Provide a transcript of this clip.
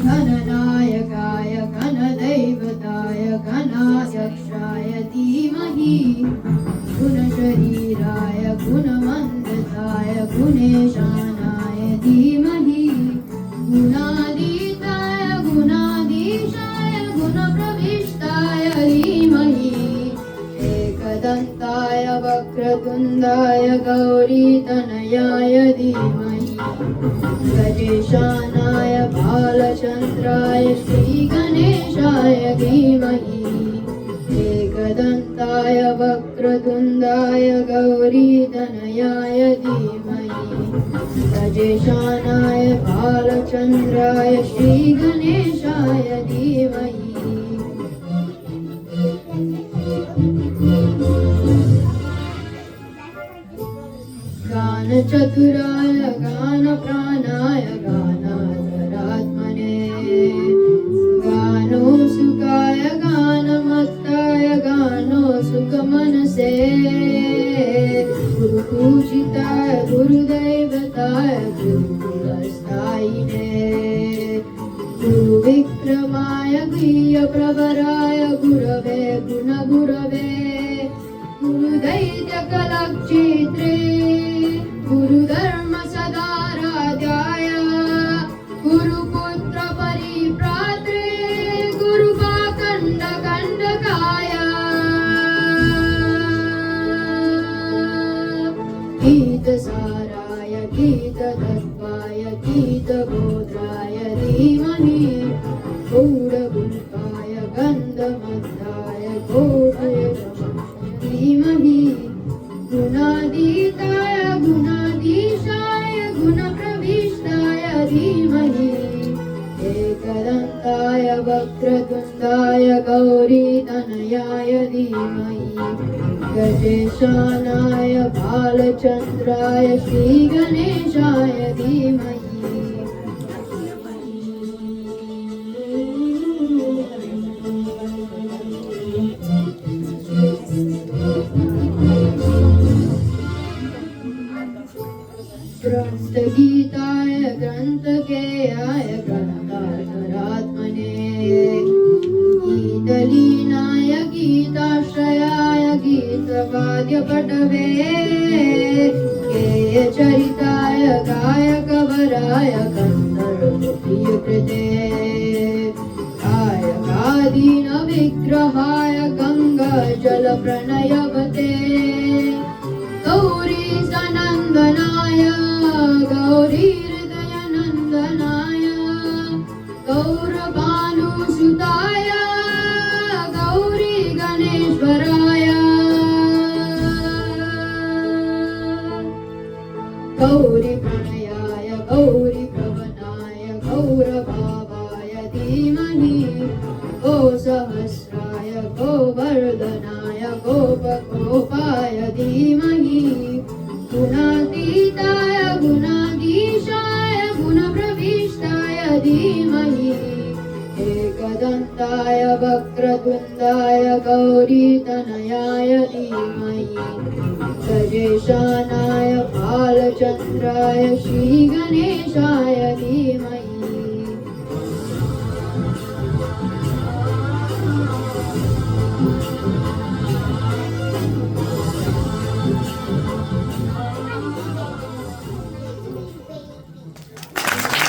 घननायकाय घनदैवताय घनाध्यक्षाय धीमहि गुणशरीराय गुणमण्डिताय गुणेशानाय धीमहि गुणातीताय गुणाधीशाय गुणप्रविष्टाय धीमहि एकदन्ताय वक्रतुण्डाय गौरीतनयाय धीमहि गजेशानाय बालचन्द्राय श्रीगणेशाय धीमहि एकदन्ताय वक्रतुण्डाय गौरीतनयाय धीमहि गजेशानाय बालचन्द्राय श्रीगणेशाय धीमहि गानचतुराय गानप्राणाय गानान्तरात्मने गानोत्सुकाय गानमत्ताय गानोत्सुकमनसे गुरुपूजिताय गुरुदैवताय गुरुकुलस्थायिने गुरुविक्रमाय गुह्यप्रवराय गुरवे गुणगुरवे गुरुदैत्यकलक्षेत्रे गुरुधर्म सदाराध्याय गुरुपुत्र परिप्रात्रे गुरुपाखण्डकण्डकाय गीतसाराय गीततत्त्वाय गीतबोधाय धीमहि गौडगुल्पाय गन्धमद्दाय धीमहि गुणातीताय गुणाधीशाय गुणप्रविष्टाय धीमहि एकदन्ताय वक्रतुण्डाय गौरीतनयाय धीमहि गजेशानाय बालचन्द्राय श्रीगणेशाय धीमहि ग्रन्थगीताय ग्रन्थगेयाय ग्रन्थान्तरात्मने गीतलीनाय गीताश्रयाय गीतवाद्यपटवे गेयचरिताय गायकवराय गन्धर्वप्रियकृते गायकादीनविग्रहाय गङ्गाजलप्रणयवते गौरी सनन्दनाय गौरीहृदयनन्दनाय गौरभानुसुताय गौरी गणेश्वराय गौरीप्रणयाय गौरीप्रवणाय गौरभावाय धीमहि गोसहस्राय गोवर्धनाय गोपगोपाय धीमहि गुणातीताय गुणाधीशाय गुणप्रविष्टाय धीमहि एकदन्ताय वक्रतुण्डाय गौरीतनयाय धीमहि गजेशानाय बालचन्द्राय श्रीगणेशाय धीमहि